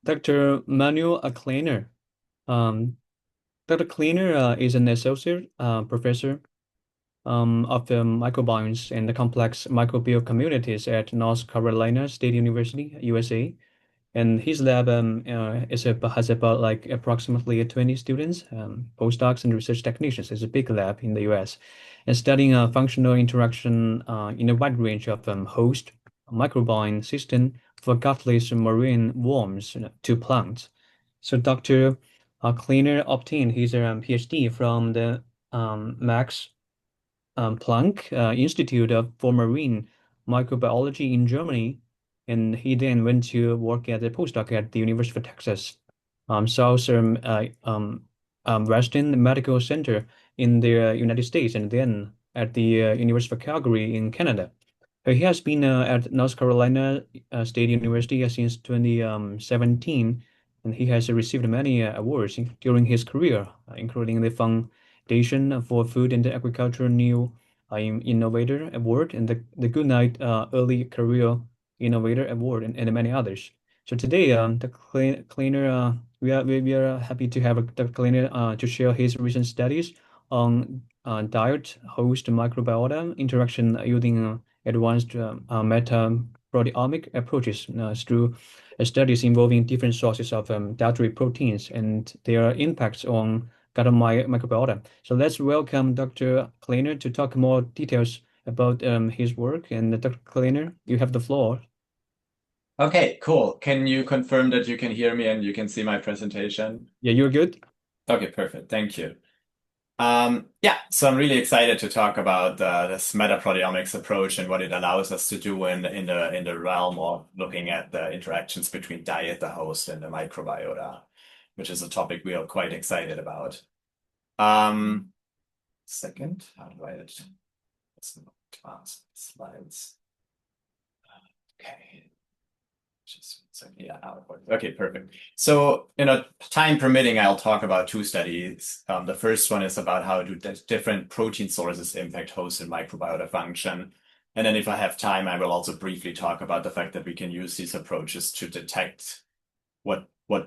Dr. Manuel Kleiner. Um, Dr. Kleiner is an associate professor of the microbiomes and the complex microbial communities at North Carolina State University, USA. And his lab has about like approximately 20 students, postdocs and research technicians. It's a big lab in the US, and studying functional interaction in a wide range of host microbiome system for gutless marine worms to plants. So Dr. Kleiner obtained his PhD from the Max Planck Institute for Marine Microbiology in Germany, and he then went to work as a postdoc at the University of Texas Southern Western Medical Center in the United States, and then at the University of Calgary in Canada. He has been at North Carolina State University since 2017, and he has received many awards during his career, including the Foundation for Food and Agriculture New Innovator Award and the Goodnight Early Career Innovator Award, and many others. So today, the cleaner, we are happy to have the cleaner to share his recent studies on diet-host microbiota interaction using advanced metaproteomic approaches through studies involving different sources of dietary proteins and their impacts on gut microbiota. So let's welcome Dr. Kleiner to talk more details about his work. And Dr. Kleiner, you have the floor. Okay, cool. Can you confirm that you can hear me and you can see my presentation? Yeah, you're good. Okay, perfect. Thank you. Yeah, so I'm really excited to talk about this metaproteomics approach and what it allows us to do in the realm of looking at the interactions between diet, the host, and the microbiota, which is a topic we are quite excited about. Um, Second, how do I edit? Let's advance slides. Okay. Just so yeah, now it works. Okay, perfect. So, time permitting, I'll talk about two studies. The first one is about how do different protein sources impact host and microbiota function. And then if I have time, I will also briefly talk about the fact that we can use these approaches to detect what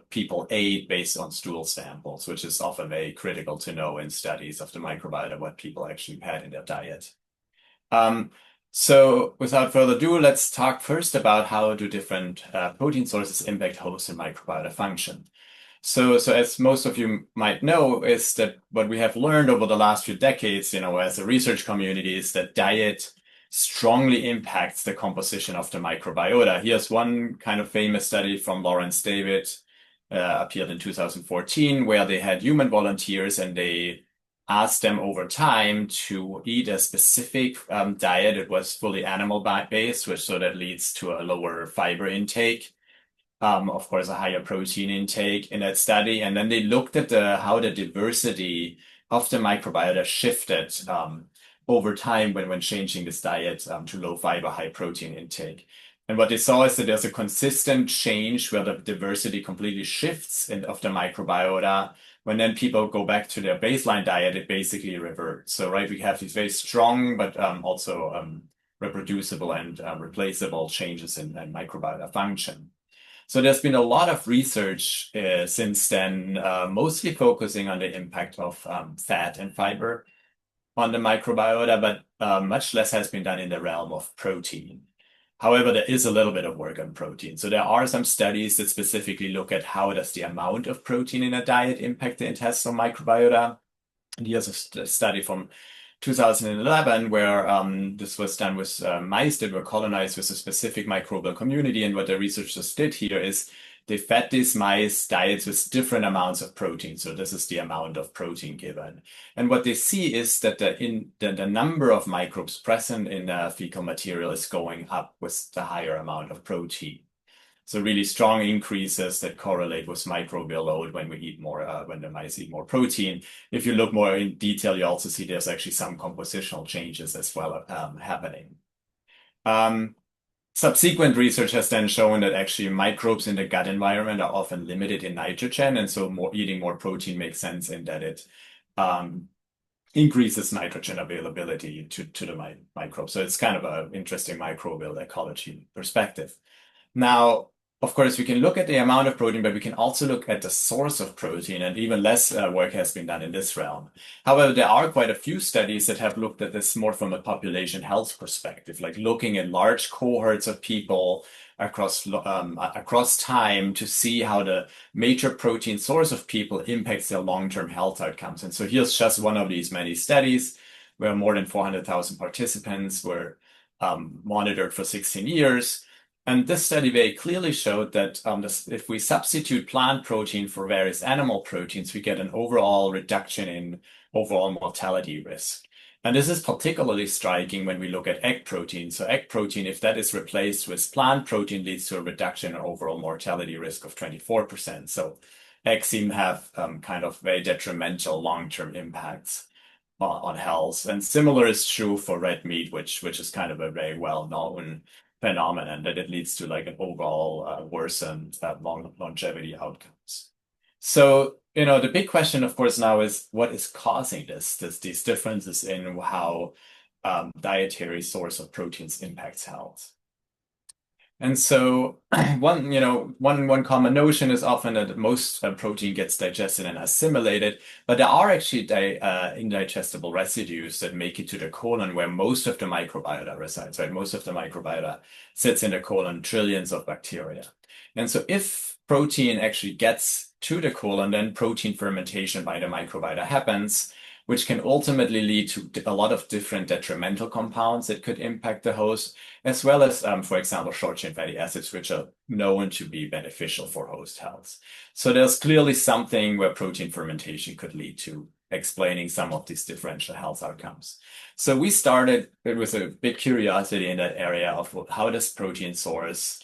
people ate based on stool samples, which is often very critical to know in studies of the microbiota, what people actually had in their diet. Um, so without further ado, let's talk first about how do different protein sources impact host and microbiota function. So as most of you might know, is that what we have learned over the last few decades, as a research community, is that diet strongly impacts the composition of the microbiota. Here's one kind of famous study from Lawrence David, appeared in 2014, where they had human volunteers and they asked them over time to eat a specific diet. It was fully animal based, which so that leads to a lower fiber intake. Of course, a higher protein intake in that study. And then they looked at how the diversity of the microbiota shifted over time when changing this diet to low fiber, high protein intake. And what they saw is that there's a consistent change where the diversity completely shifts of the microbiota. When then people go back to their baseline diet, it basically reverts. So, right, we have these very strong, but also reproducible and replaceable changes in microbiota function. So there's been a lot of research since then, mostly focusing on the impact of fat and fiber on the microbiota, but much less has been done in the realm of protein. However, there is a little bit of work on protein. So there are some studies that specifically look at how does the amount of protein in a diet impact the intestinal microbiota. And here's a study from 2011 where this was done with mice that were colonized with a specific microbial community. And what the researchers did here is they fed these mice diets with different amounts of protein. So this is the amount of protein given. And what they see is that the number of microbes present in the fecal material is going up with the higher amount of protein. So really strong increases that correlate with microbial load when we eat more, when the mice eat more protein. If you look more in detail, you also see there's actually some compositional changes as well happening. Subsequent research has then shown that actually microbes in the gut environment are often limited in nitrogen, and so eating more protein makes sense in that it increases nitrogen availability to the microbes. So it's kind of an interesting microbial ecology perspective. Now, of course, we can look at the amount of protein, but we can also look at the source of protein, and even less work has been done in this realm. However, there are quite a few studies that have looked at this more from a population health perspective, like looking at large cohorts of people across time to see how the major protein source of people impacts their long-term health outcomes. And so here's just one of these many studies where more than 400,000 participants were monitored for 16 years. And this study very clearly showed that if we substitute plant protein for various animal proteins, we get an overall reduction in overall mortality risk. And this is particularly striking when we look at egg protein. So egg protein, if that is replaced with plant protein, leads to a reduction in overall mortality risk of 24%. So eggs seem to have kind of very detrimental long-term impacts on health. And similar is true for red meat, which is kind of a very well-known phenomenon that it leads to like an overall worsened longevity outcomes. So, the big question, of course, now is what is causing these differences in how dietary source of proteins impacts health. And so one common notion is often that most protein gets digested and assimilated, but there are actually indigestible residues that make it to the colon where most of the microbiota resides, right? Most of the microbiota sits in the colon, trillions of bacteria. And so if protein actually gets to the colon, then protein fermentation by the microbiota happens, which can ultimately lead to a lot of different detrimental compounds that could impact the host, as well as, for example, short-chain fatty acids, which are known to be beneficial for host health. So there's clearly something where protein fermentation could lead to explaining some of these differential health outcomes. So we started with a big curiosity in that area of how does protein source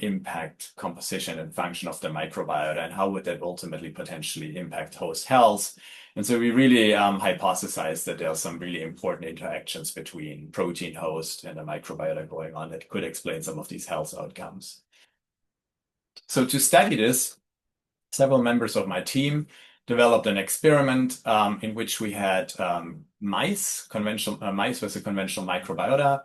impact composition and function of the microbiota, and how would that ultimately potentially impact host health? And so we really hypothesized that there are some really important interactions between protein host and the microbiota going on that could explain some of these health outcomes. So to study this, several members of my team developed an experiment in which we had mice with a conventional microbiota,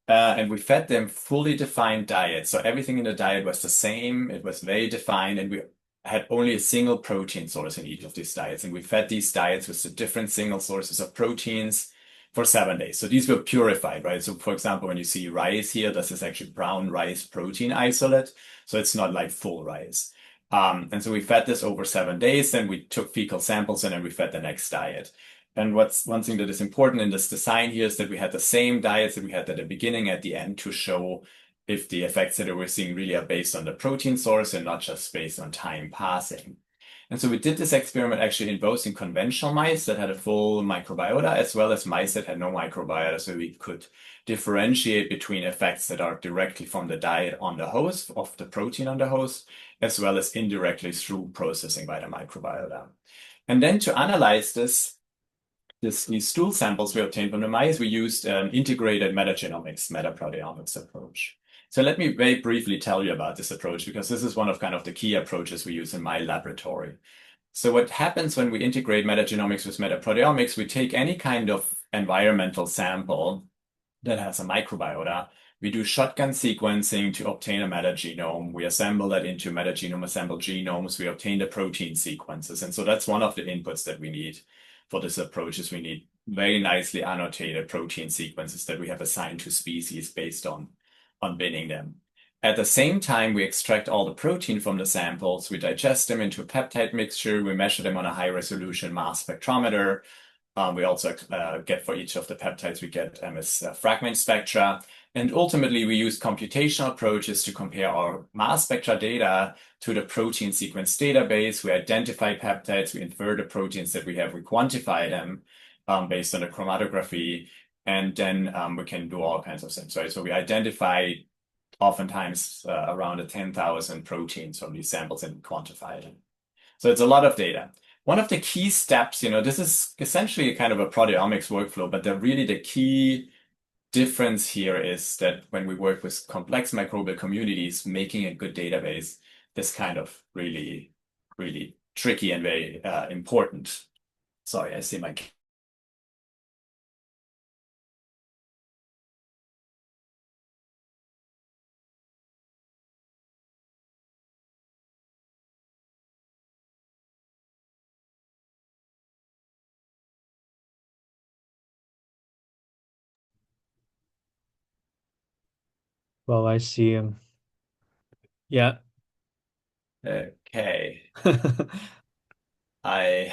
and we fed them fully defined diets. So everything in the diet was the same. It was very defined, and we had only a single protein source in each of these diets. And we fed these diets with the different single sources of proteins for 7 days. So these were purified, right? So for example, when you see rice here, this is actually brown rice protein isolate. So it's not like full rice. And so we fed this over 7 days, then we took fecal samples and then we fed the next diet. And one thing that is important in this design here is that we had the same diets that we had at the beginning, at the end, to show if the effects that we're seeing really are based on the protein source and not just based on time passing. And so we did this experiment actually in conventional mice that had a full microbiota, as well as mice that had no microbiota, so we could differentiate between effects that are directly from the diet on the host, of the protein on the host, as well as indirectly through processing by the microbiota. And then to analyze these stool samples we obtained from the mice, we used an integrated metaproteomics approach. So let me very briefly tell you about this approach, because this is one of kind of the key approaches we use in my laboratory. So what happens when we integrate metagenomics with metaproteomics, we take any kind of environmental sample that has a microbiota. We do shotgun sequencing to obtain a metagenome. We assemble that into metagenome assembled genomes. We obtain the protein sequences. And so that's one of the inputs that we need for this approach is we need very nicely annotated protein sequences that we have assigned to species based on binning them. At the same time, we extract all the protein from the samples, we digest them into a peptide mixture, we measure them on a high-resolution mass spectrometer. We also get for each of the peptides, we get as fragment spectra. And ultimately, we use computational approaches to compare our mass spectra data to the protein sequence database. We identify peptides, we infer the proteins that we have, we quantify them based on the chromatography, and then we can do all kinds of things, right? So we identify oftentimes around 10,000 proteins from these samples and quantify them. So it's a lot of data. One of the key steps, this is essentially kind of a proteomics workflow, but the key difference here is that when we work with complex microbial communities, making a good database is kind of really, really tricky and very important. Sorry, I see my Well, I see. Yeah. Okay. I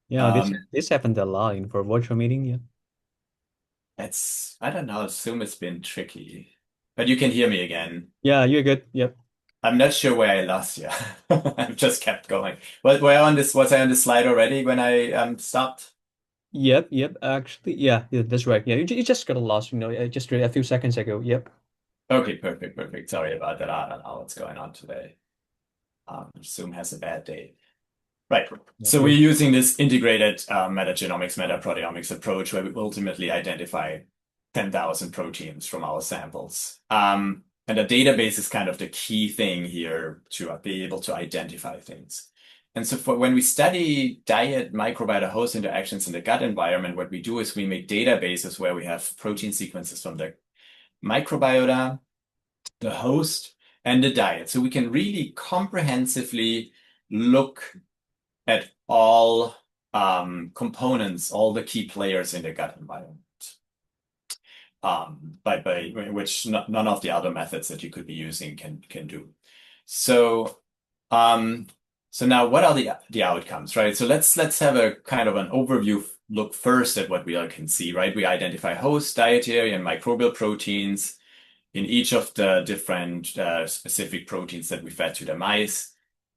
Yeah, this um this happened a lot in for virtual meeting. Yeah. it's I don't know, I assume it's been tricky. But you can hear me again. Yeah, you're good. Yep. I'm not sure where I lost you. I've just kept going. Was I on this slide already when I stopped? Yep. Yep. Actually, yeah, that's right. Yeah, you just got lost, just a few seconds ago. Yep. Okay, perfect, perfect. Sorry about that. I don't know what's going on today. Zoom has a bad day. Right. Yeah, So we're you're using this integrated metagenomics, metaproteomics approach where we ultimately identify 10,000 proteins from our samples. And the database is kind of the key thing here to be able to identify things. And so for when we study diet, microbiota, host interactions in the gut environment, what we do is we make databases where we have protein sequences from the microbiota, the host, and the diet. So we can really comprehensively look at all components, all the key players in the gut environment, by which none of the other methods that you could be using can do. So um, so now what are the outcomes, right? So let's have a kind of an overview look first at what we all can see, right? We identify host, dietary, and microbial proteins in each of the different specific proteins that we fed to the mice.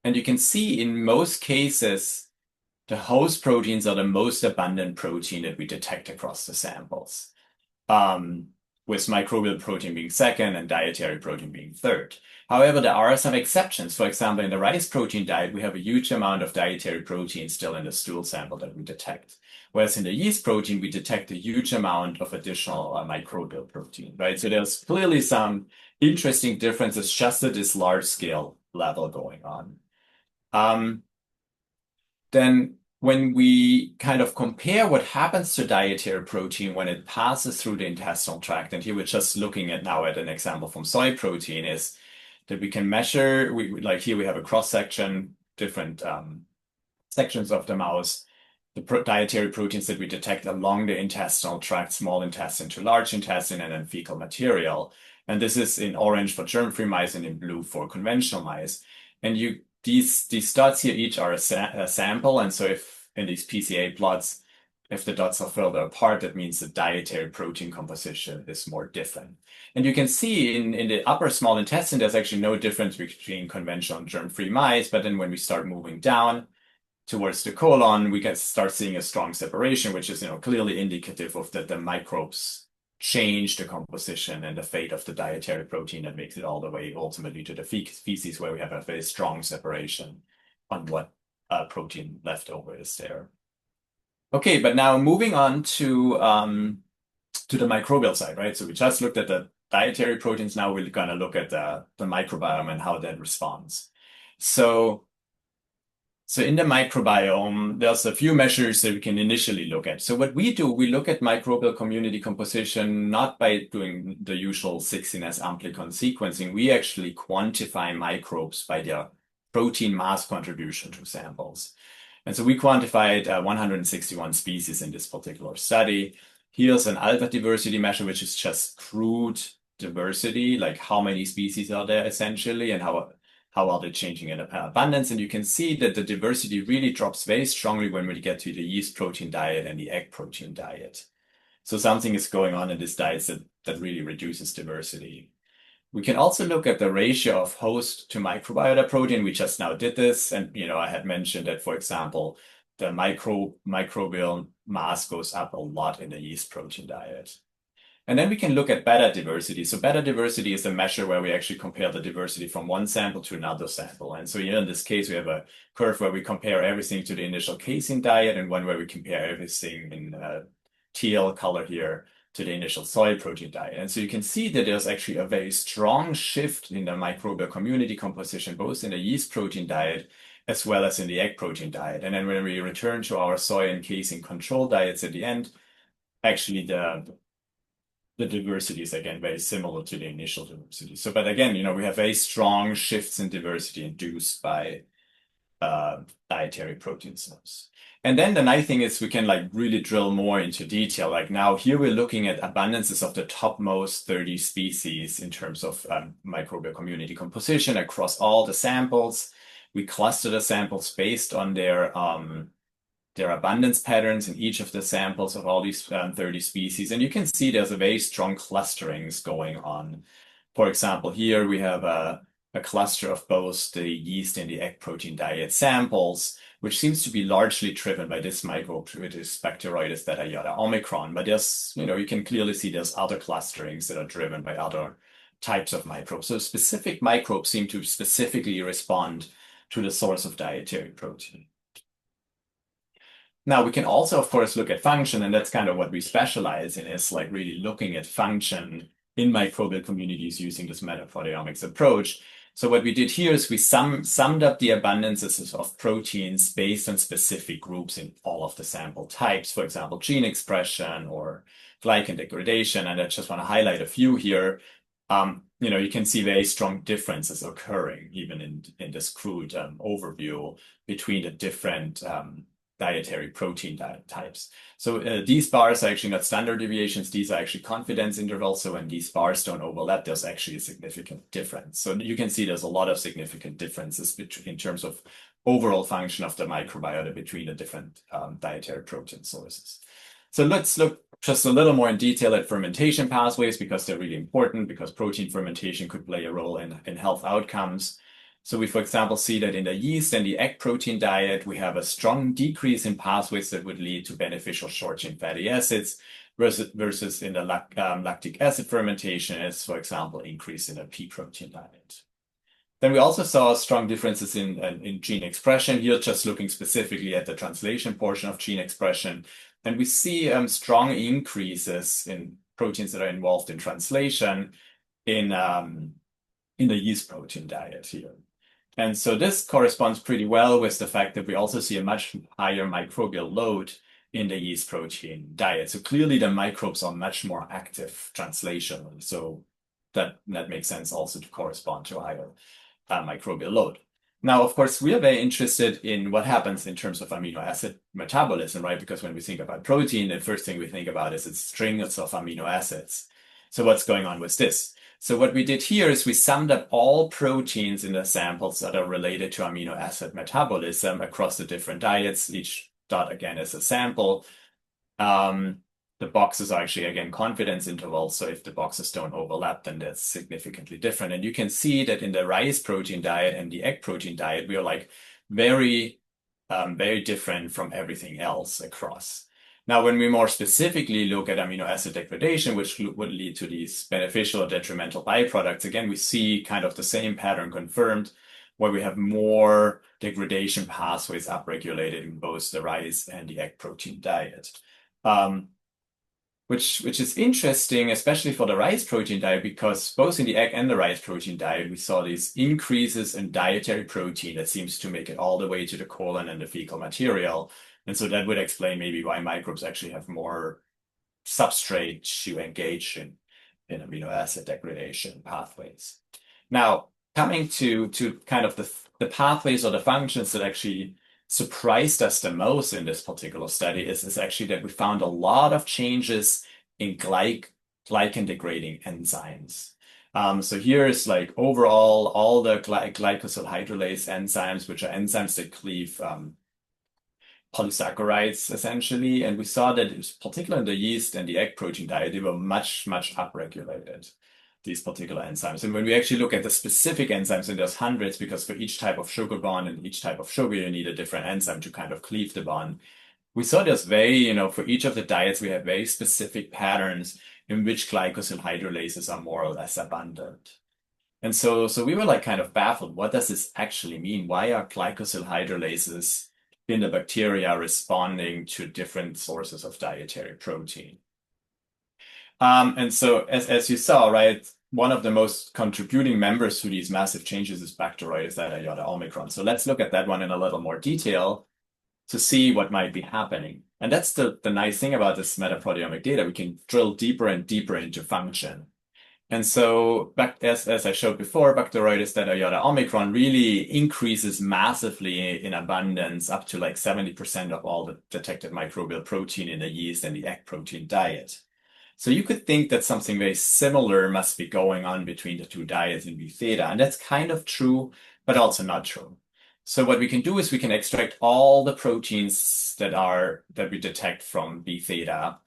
And you can see in most cases, the host proteins are the most abundant protein that we detect across the samples, um, with microbial protein being second and dietary protein being third. However, there are some exceptions. For example, in the rice protein diet, we have a huge amount of dietary protein still in the stool sample that we detect. Whereas in the yeast protein, we detect a huge amount of additional microbial protein, right? So there's clearly some interesting differences just at this large scale level going on. Um, then when we kind of compare what happens to dietary protein when it passes through the intestinal tract, and here we're just looking at now at an example from soy protein, is that we can measure, like here we have a cross section, different sections of the mouse, the dietary proteins that we detect along the intestinal tract, small intestine to large intestine, and then fecal material. And this is in orange for germ-free mice and in blue for conventional mice. And these dots here each are a sample. And so if in these PCA plots, if the dots are further apart, that means the dietary protein composition is more different. And you can see in the upper small intestine, there's actually no difference between conventional and germ-free mice. But then when we start moving down towards the colon, we can start seeing a strong separation, which is, clearly indicative of that the microbes change the composition and the fate of the dietary protein that makes it all the way ultimately to the feces, where we have a very strong separation on what protein left over is there. Okay, but now moving on to the microbial side, right? So we just looked at the dietary proteins. Now we're going to look at the microbiome and how that responds. So in the microbiome, there's a few measures that we can initially look at. So what we do, we look at microbial community composition not by doing the usual 16S amplicon sequencing. We actually quantify microbes by their protein mass contribution to samples. And so we quantified 161 species in this particular study. Here's an alpha diversity measure, which is just crude diversity, like how many species are there essentially, and how are they changing in abundance. And you can see that the diversity really drops very strongly when we get to the yeast protein diet and the egg protein diet. So something is going on in this diet that really reduces diversity. We can also look at the ratio of host to microbiota protein. We just now did this. And, I had mentioned that, for example, the microbial mass goes up a lot in the yeast protein diet. And then we can look at beta diversity. So beta diversity is a measure where we actually compare the diversity from one sample to another sample. And so in this case, we have a curve where we compare everything to the initial casein diet and one where we compare everything in teal color here to the initial soy protein diet. And so you can see that there's actually a very strong shift in the microbial community composition, both in the yeast protein diet as well as in the egg protein diet. And then when we return to our soy and casein control diets at the end, actually the diversity is again very similar to the initial diversity. So, but again, we have very strong shifts in diversity induced by dietary protein source. And then the nice thing is we can like really drill more into detail. Like now here we're looking at abundances of the topmost 30 species in terms of microbial community composition across all the samples. We cluster the samples based on their abundance patterns in each of the samples of all these 30 species. And you can see there's a very strong clusterings going on. For example, here we have a cluster of both the yeast and the egg protein diet samples, which seems to be largely driven by this microbe, which is Bacteroides theta iota omicron. But there's, you can clearly see there's other clusterings that are driven by other types of microbes. So specific microbes seem to specifically respond to the source of dietary protein. Now we can also, of course, look at function, and that's kind of what we specialize in, is like really looking at function in microbial communities using this metaproteomics approach. So what we did here is we summed up the abundances of proteins based on specific groups in all of the sample types, for example, gene expression or glycan degradation. And I just want to highlight a few here. You can see very strong differences occurring even in this crude overview between the different dietary protein types. So these bars are actually not standard deviations. These are actually confidence intervals. So when these bars don't overlap, there's actually a significant difference. So you can see there's a lot of significant differences in terms of overall function of the microbiota between the different dietary protein sources. So let's look just a little more in detail at fermentation pathways, because they're really important, because protein fermentation could play a role in health outcomes. So we, for example, see that in the yeast and the egg protein diet, we have a strong decrease in pathways that would lead to beneficial short-chain fatty acids versus in the lactic acid fermentation is, for example, increase in the pea protein diet. Then we also saw strong differences in gene expression here, just looking specifically at the translation portion of gene expression. And we see strong increases in proteins that are involved in translation in the yeast protein diet here. And so this corresponds pretty well with the fact that we also see a much higher microbial load in the yeast protein diet. So clearly the microbes are much more active translationally. So that makes sense also to correspond to a higher microbial load. Now, of course, we are very interested in what happens in terms of amino acid metabolism, right? Because when we think about protein, the first thing we think about is its strings of amino acids. So what's going on with this? So what we did here is we summed up all proteins in the samples that are related to amino acid metabolism across the different diets. Each dot, again, is a sample. The boxes are actually, again, confidence intervals. So if the boxes don't overlap, then that's significantly different. And you can see that in the rice protein diet and the egg protein diet, we are like very different from everything else across. Now, when we more specifically look at amino acid degradation, which would lead to these beneficial or detrimental byproducts, again, we see kind of the same pattern confirmed, where we have more degradation pathways upregulated in both the rice and the egg protein diet. Which is interesting, especially for the rice protein diet, because both in the egg and the rice protein diet, we saw these increases in dietary protein that seems to make it all the way to the colon and the fecal material. And so that would explain maybe why microbes actually have more substrate to engage in amino acid degradation pathways. Now, coming to kind of the pathways or the functions that actually surprised us the most in this particular study is actually that we found a lot of changes in glycan degrading enzymes. So here is like overall all the glycosyl hydrolase enzymes, which are enzymes that cleave polysaccharides essentially. And we saw that it was particularly in the yeast and the egg protein diet, they were much upregulated, these particular enzymes. And when we actually look at the specific enzymes, and there's hundreds, because for each type of sugar bond and each type of sugar, you need a different enzyme to kind of cleave the bond. We saw there's very, for each of the diets, we have very specific patterns in which glycosyl hydrolases are more or less abundant. And so we were like kind of baffled. What does this actually mean? Why are glycosyl hydrolases in the bacteria responding to different sources of dietary protein? And so as you saw, right, one of the most contributing members to these massive changes is Bacteroides theta iota omicron. So let's look at that one in a little more detail to see what might be happening. And that's the nice thing about this metaproteomic data. We can drill deeper and deeper into function. And so, as I showed before, Bacteroides diet-iota omicron really increases massively in abundance, up to like 70% of all the detected microbial protein in the yeast and the egg protein diet. So you could think that something very similar must be going on between the two diets in B theta, and that's kind of true, but also not true. So what we can do is we can extract all the proteins that we detect from B theta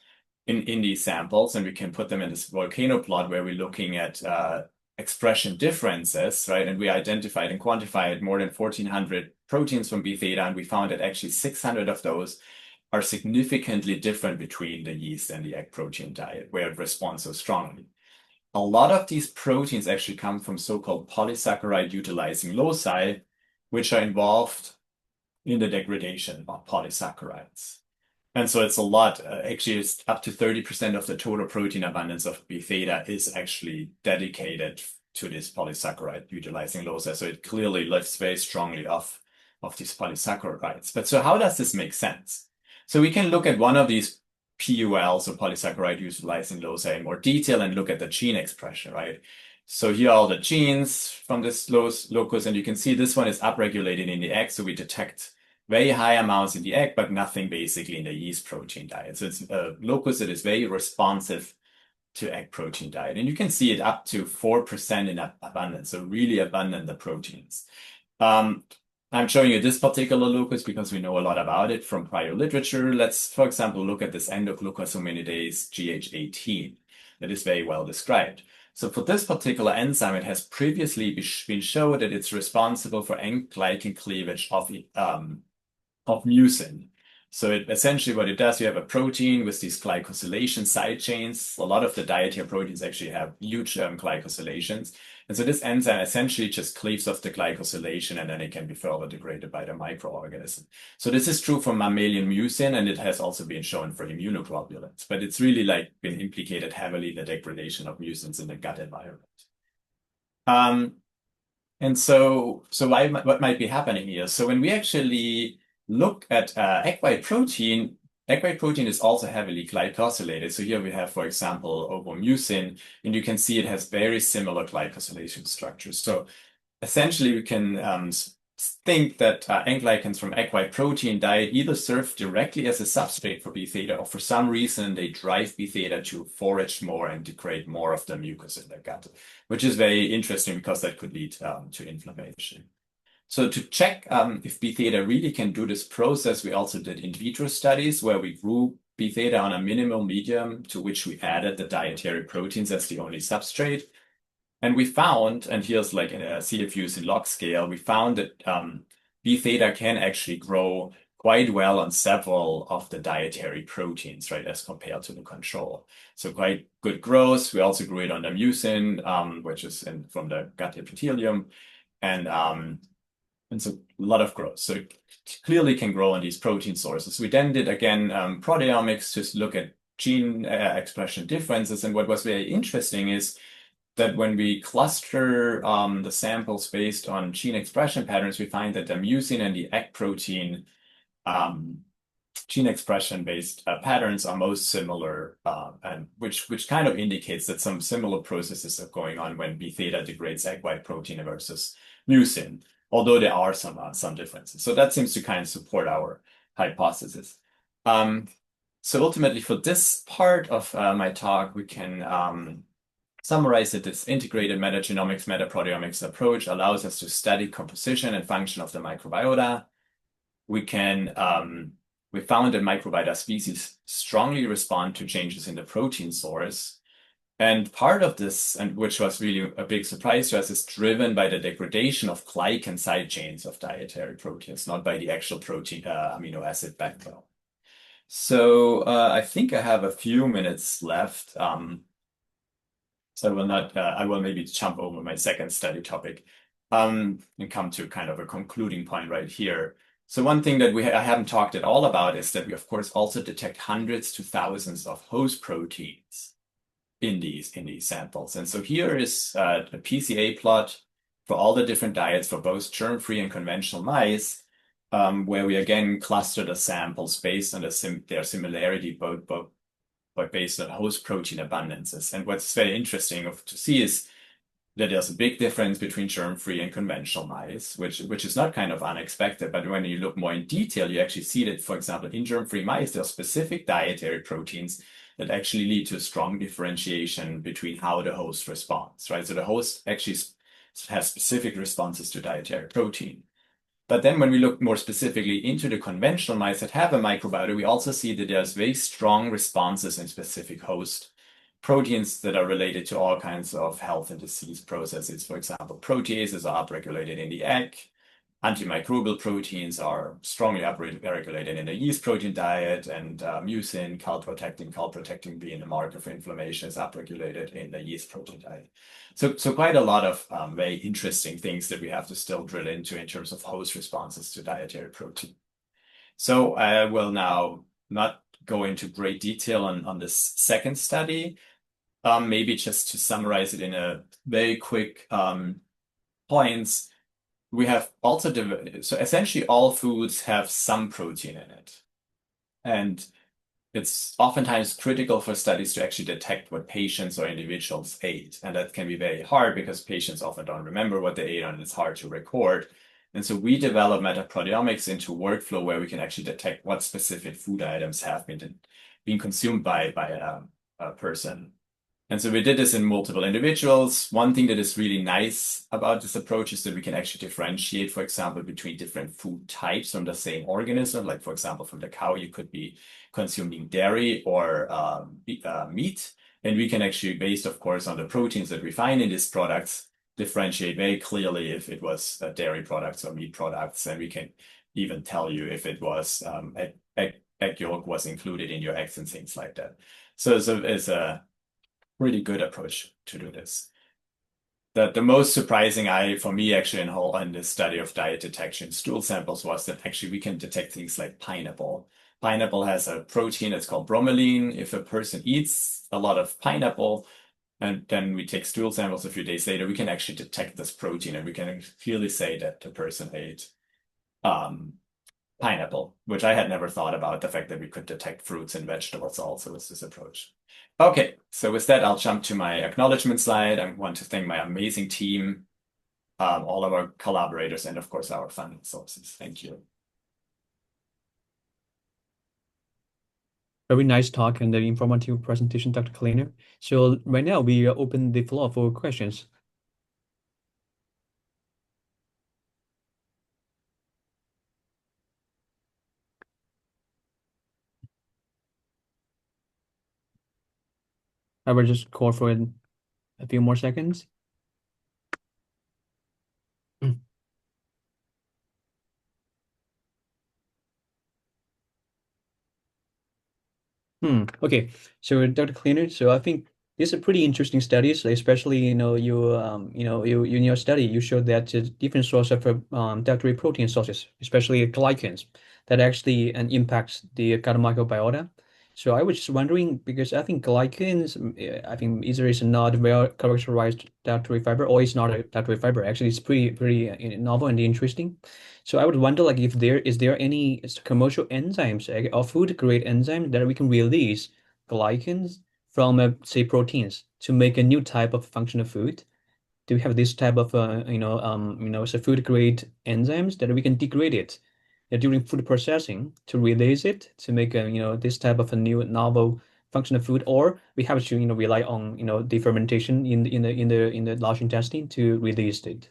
in these samples, and we can put them in this volcano plot where we're looking at expression differences, right? And we identified and quantified more than 1,400 proteins from B theta, and we found that actually 600 of those are significantly different between the yeast and the egg protein diet, where it responds so strongly. A lot of these proteins actually come from so-called polysaccharide utilizing loci, which are involved in the degradation of polysaccharides. And so it's a lot. Actually, it's up to 30% of the total protein abundance of B theta is actually dedicated to this polysaccharide utilizing loci. So it clearly lives very strongly off of these polysaccharides. But so how does this make sense? So we can look at one of these PULs, or polysaccharide utilizing loci, in more detail and look at the gene expression, right? So here are all the genes from this locus, and you can see this one is upregulated in the egg. So we detect very high amounts in the egg, but nothing basically in the yeast protein diet. So it's a locus that is very responsive to egg protein diet. And you can see it up to 4% in abundance, so really abundant the proteins. I'm showing you this particular locus because we know a lot about it from prior literature. Let's, for example, look at this endoglucosaminidase GH18 that is very well described. So for this particular enzyme, it has previously been shown that it's responsible for N-glycan cleavage of mucin. So essentially what it does, you have a protein with these glycosylation side chains. A lot of the dietary proteins actually have huge glycosylations. And so this enzyme essentially just cleaves off the glycosylation, and then it can be further degraded by the microorganism. So this is true for mammalian mucin, and it has also been shown for immunoglobulins. But it's really like been implicated heavily in the degradation of mucins in the gut environment. And so what might be happening here? So when we actually look at egg white protein is also heavily glycosylated. So here we have, for example, ovomucin, and you can see it has very similar glycosylation structures. So essentially, we can think that N-glycans from egg white protein diet either serve directly as a substrate for B theta, or for some reason they drive B theta to forage more and degrade more of the mucus in the gut, which is very interesting because that could lead to inflammation. So to check if B theta really can do this process, we also did in vitro studies where we grew B theta on a minimal medium to which we added the dietary proteins as the only substrate. And we found, and here's like in a CFUs in log scale, we found that B theta can actually grow quite well on several of the dietary proteins, right, as compared to the control. So quite good growth. We also grew it on the mucin, which is from the gut epithelium. And so a lot of growth. So it clearly can grow on these protein sources. We then did, again, proteomics to look at gene expression differences. And what was very interesting is that when we cluster the samples based on gene expression patterns, we find that the mucin and the egg protein gene expression-based patterns are most similar, and which kind of indicates that some similar processes are going on when B theta degrades egg white protein versus mucin, although there are some differences. So that seems to kind of support our hypothesis. So ultimately, for this part of my talk, we can summarize that this integrated metagenomics, metaproteomics approach allows us to study composition and function of the microbiota. We found that microbiota species strongly respond to changes in the protein source. And part of this, and which was really a big surprise to us, is driven by the degradation of glycan side chains of dietary proteins, not by the actual protein amino acid backbone. So I think I have a few minutes left. So I will maybe jump over my second study topic and come to kind of a concluding point right here. So one thing that I haven't talked at all about is that we, of course, also detect hundreds to thousands of host proteins in these samples. And so here is a PCA plot for all the different diets for both germ-free and conventional mice, where we again cluster the samples based on their similarity both but based on host protein abundances. And what's very interesting to see is that there's a big difference between germ-free and conventional mice, which is not kind of unexpected. But when you look more in detail, you actually see that, for example, in germ-free mice, there are specific dietary proteins that actually lead to a strong differentiation between how the host responds, right? So the host actually has specific responses to dietary protein. But then when we look more specifically into the conventional mice that have a microbiota, we also see that there's very strong responses in specific host proteins that are related to all kinds of health and disease processes. For example, proteases are upregulated in the egg. Antimicrobial proteins are strongly upregulated in the yeast protein diet, and mucin, calprotectin being a marker for inflammation, is upregulated in the yeast protein diet. So quite a lot of very interesting things that we have to still drill into in terms of host responses to dietary protein. So I will now not go into great detail on this second study. Maybe just to summarize it in a very quick points. We have also so essentially all foods have some protein in it. And it's oftentimes critical for studies to actually detect what patients or individuals ate. And that can be very hard because patients often don't remember what they ate and it's hard to record. And so we develop metaproteomics into workflow where we can actually detect what specific food items have been consumed by a person. And so we did this in multiple individuals. One thing that is really nice about this approach is that we can actually differentiate, for example, between different food types from the same organism. Like, for example, from the cow, you could be consuming dairy or meat. And we can actually, based, of course, on the proteins that we find in these products, differentiate very clearly if it was dairy products or meat products. And we can even tell you if it was egg yolk was included in your eggs and things like that. So it's a really good approach to do this. The most surprising for me actually in this study of diet detection stool samples was that actually we can detect things like pineapple. Pineapple has a protein that's called bromelain. If a person eats a lot of pineapple and then we take stool samples a few days later, we can actually detect this protein and we can clearly say that the person ate pineapple, which I had never thought about, the fact that we could detect fruits and vegetables also with this approach. Okay, so with that, I'll jump to my acknowledgement slide. I want to thank my amazing team, all of our collaborators, and of course, our funding sources. Thank you. Very nice talk and the informative presentation, Dr. Kleiner. So right now we open the floor for questions. I will just call for a few more seconds. Okay, so Dr. Kleiner, so I think these are pretty interesting studies, especially you in your study you showed that different source of dietary protein sources, especially glycans, that actually impacts the gut microbiota. So I was just wondering because I think glycans, I think either is not well characterized dietary fiber or it's not a dietary fiber. Actually, it's pretty novel and interesting. So I would wonder, like, if there any commercial enzymes or food grade enzymes that we can release glycans from, say, proteins to make a new type of functional food? Do we have this type of, so food grade enzymes that we can degrade it during food processing to release it to make this type of a new novel functional food, or we have to rely on the fermentation in the large intestine to release it?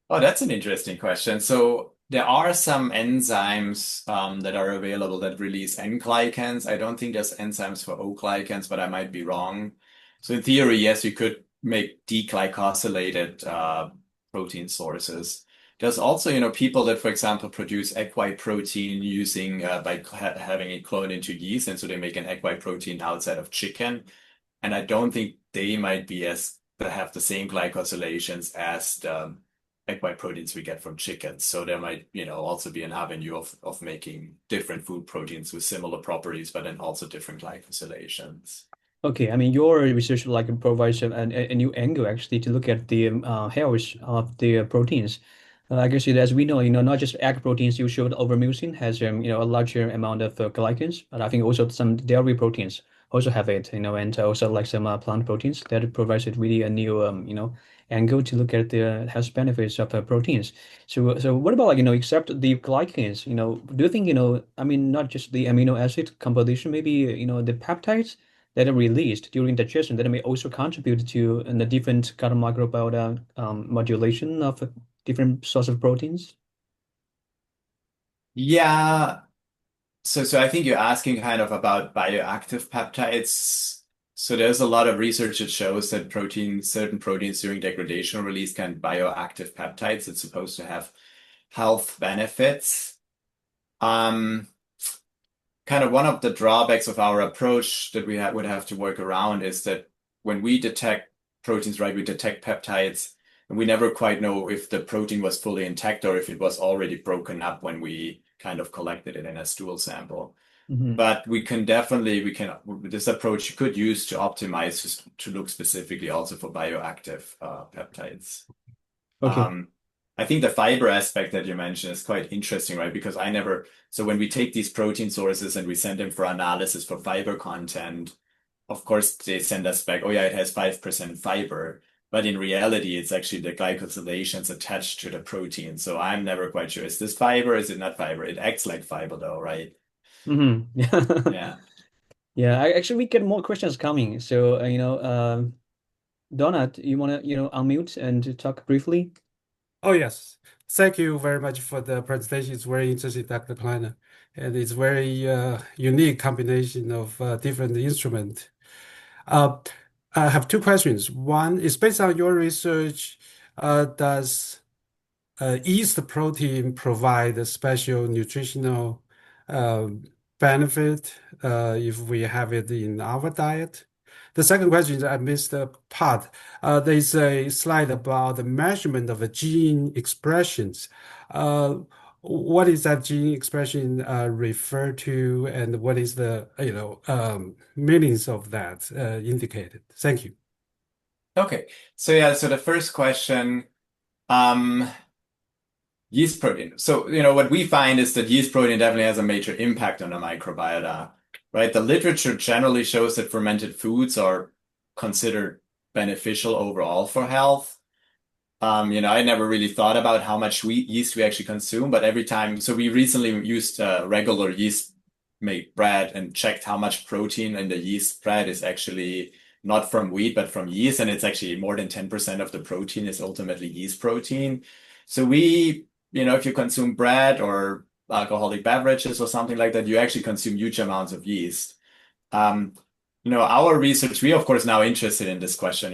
Oh, that's an interesting question. So there are some enzymes that are available that release N-glycans. I don't think there's enzymes for O-glycans, but I might be wrong. So in theory, yes, you could make deglycosylated protein sources. There's also, people that, for example, produce egg white protein using by having it cloned into yeast, and so they make an egg white protein outside of chicken. And I don't think they might be have the same glycosylations as the egg white proteins we get from chickens. So there might, also be an avenue of making different food proteins with similar properties, but then also different glycosylations. Okay, I mean your research like provides a new angle actually to look at the health of the proteins. I guess as we know, not just egg proteins. You showed overmucin has a larger amount of glycans, but I think also some dairy proteins also have it, and also like some plant proteins that provides it really a new, angle to look at the health benefits of proteins. So what about like, except the glycans, do you think, I mean, not just the amino acid composition, maybe, the peptides that are released during digestion that may also contribute to the different gut microbiota modulation of different sorts of proteins? Yeah. So I think you're asking kind of about bioactive peptides. So there's a lot of research that shows that certain proteins during degradation release kind of bioactive peptides that's supposed to have health benefits. Um, Kind of one of the drawbacks of our approach that we would have to work around is that when we detect proteins, right, we detect peptides, and we never quite know if the protein was fully intact or if it was already broken up when we kind of collected it in a stool sample. Hmm. But this approach you could use to optimize to look specifically also for bioactive peptides. Okay. Um, I think the fiber aspect that you mentioned is quite interesting, right? Because so when we take these protein sources and we send them for analysis for fiber content, of course they send us back, oh yeah, it has 5% fiber. But in reality, it's actually the glycosylations attached to the protein. So I'm never quite sure. Is this fiber? Is it not fiber? It acts like fiber though, right? Hmm. Yeah. Yeah. Yeah, actually we get more questions coming. So, Donut, you want to, unmute and talk briefly? Oh, yes. Thank you very much for the presentation. It's very interesting, Dr. Kleiner. And it's very unique combination of different instruments. Uh, I have two questions. One is based on your research, does yeast protein provide a special nutritional um, benefit if we have it in our diet? The second question is I missed a part. There's a slide about the measurement of the gene expressions. Uh, what is that gene expression refer to, and what is the meanings of that indicated? Thank you. Okay. So the first question, um, yeast protein. So, what we find is that yeast protein definitely has a major impact on the microbiota, right? The literature generally shows that fermented foods are considered beneficial overall for health. I never really thought about how much yeast we actually consume, but so we recently used regular yeast made bread and checked how much protein in the yeast bread is actually not from wheat, but from yeast. And it's actually more than 10% of the protein is ultimately yeast protein. So if you consume bread or alcoholic beverages or something like that, you actually consume huge amounts of yeast. Um, our research, we of course now interested in this question,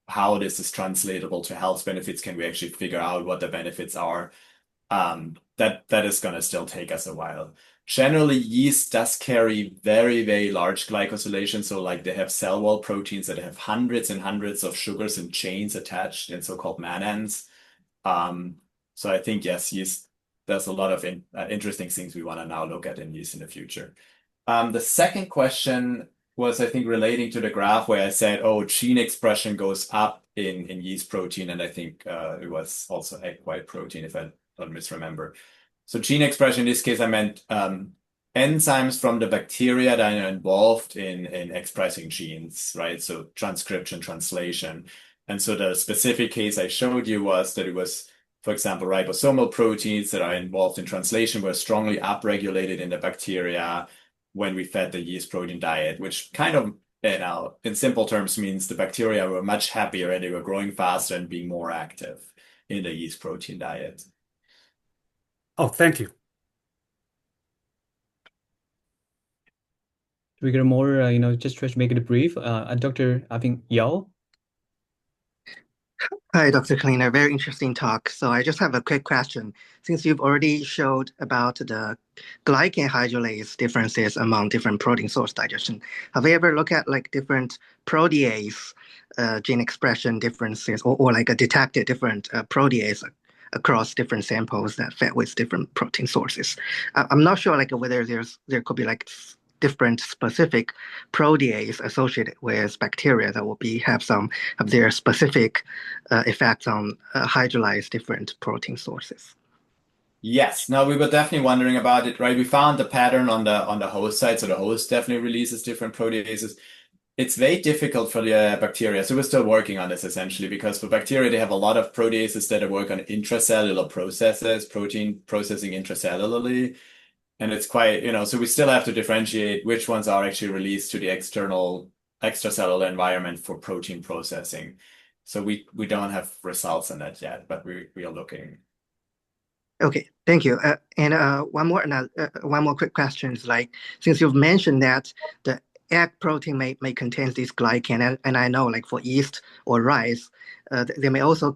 how this is translatable to health benefits. Can we actually figure out what the benefits are? That is going to still take us a while. Generally, yeast does carry very, very large glycosylation. So like they have cell wall proteins that have hundreds and hundreds of sugars and chains attached in so-called mannans. So I think, yes, yeast, there's a lot of interesting things we want to now look at in yeast in the future. The second question was, I think, relating to the graph where I said, oh, gene expression goes up in yeast protein. And I think it was also egg white protein, if I don't misremember. So gene expression, in this case, I meant enzymes from the bacteria that are involved in expressing genes, right? So transcription, translation. And so the specific case I showed you was that it was, for example, ribosomal proteins that are involved in translation were strongly upregulated in the bacteria when we fed the yeast protein diet, which kind of, in simple terms, means the bacteria were much happier and they were growing faster and being more active in the yeast protein diet. Oh, thank you. We get more, just try to make it brief. Dr. I think Yao. Hi, Dr. Kleiner. Very interesting talk. So I just have a quick question. Since you've already showed about the glycan hydrolase differences among different protein source digestion, have you ever looked at like different protease gene expression differences or like a detected different protease across different samples that fed with different protein sources? I'm not sure like whether there could be like different specific protease associated with bacteria that will have their specific effects on hydrolyze different protein sources. Yes. No, we were definitely wondering about it, right? We found the pattern on the host side, so the host definitely releases different proteases. It's very difficult for the bacteria. So we're still working on this essentially because for bacteria, they have a lot of proteases that work on intracellular processes, protein processing intracellularly. And it's quite, so we still have to differentiate which ones are actually released to the extracellular environment for protein processing. So we don't have results on that yet, but we are looking. Okay, thank you. And one more quick question is like, since you've mentioned that the egg protein may contain this glycan, and I know like for yeast or rice, they may also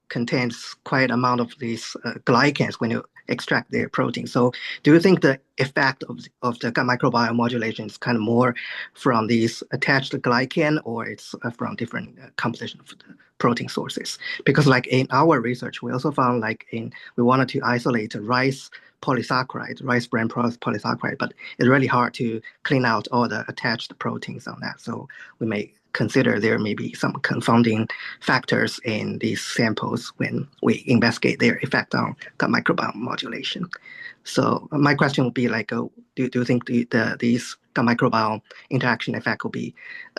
contain quite amount of these glycans when you extract their protein. So do you think the effect of the gut microbiome modulation is kind of more from these attached glycan, or it's from different composition of the protein sources? Because like in our research, we also found like we wanted to isolate rice polysaccharide, rice bran polysaccharide, but it's really hard to clean out all the attached proteins on that. So we may consider there may be some confounding factors in these samples when we investigate their effect on gut microbiome modulation. So my question would be like, do you think these gut microbiome interaction effect will be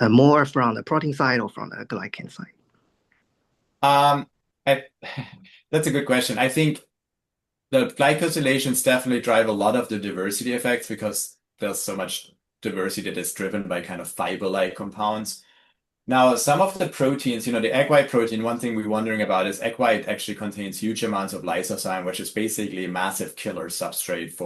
more from the protein side or from the glycan side? Um, I, that's a good question. I think the glycosylations definitely drive a lot of the diversity effects because there's so much diversity that is driven by kind of fiber-like compounds. Now, some of the proteins, the egg white protein, one thing we're wondering about is egg white actually contains huge amounts of lysozyme, which is basically a massive killer substrate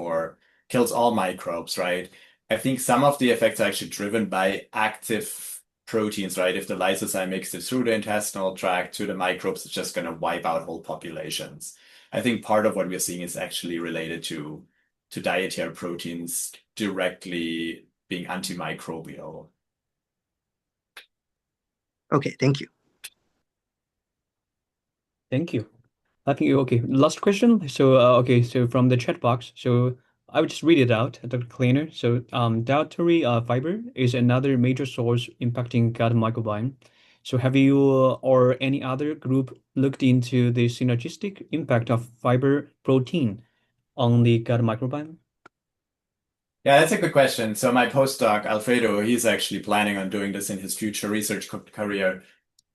kills all microbes, right? I think some of the effects are actually driven by active proteins, right? If the lysozyme makes it through the intestinal tract to the microbes, it's just going to wipe out whole populations. I think part of what we're seeing is actually related to dietary proteins directly being antimicrobial. Okay, thank you. Thank you. I think okay. Last question. So okay. So from the chat box. So I would just read it out, Dr. Kleiner. So dietary fiber is another major source impacting gut microbiome. So have you or any other group looked into the synergistic impact of fiber protein on the gut microbiome? Yeah, that's a good question. So my postdoc, Alfredo, he's actually planning on doing this in his future research career,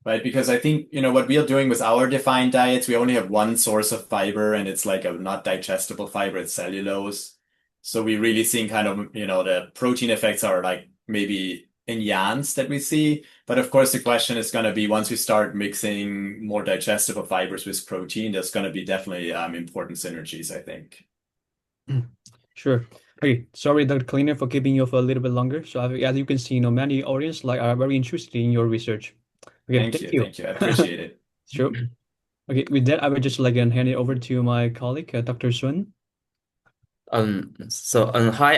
right? Because I think, what we are doing with our defined diets, we only have one source of fiber and it's like a not digestible fiber, it's cellulose. So we really seeing kind of, the protein effects are like maybe in yans that we see. But of course, the question is going to be once we start mixing more digestible fibers with protein, there's going to be definitely important synergies, I think. Sure. Okay, sorry, Dr. Kleiner, for keeping you for a little bit longer. So as you can see, many audience are very interested in your research. Okay, thank you. Thank you. I appreciate it. Sure. Okay, with that, I would just hand it over to my colleague, Dr. Sun. Hi,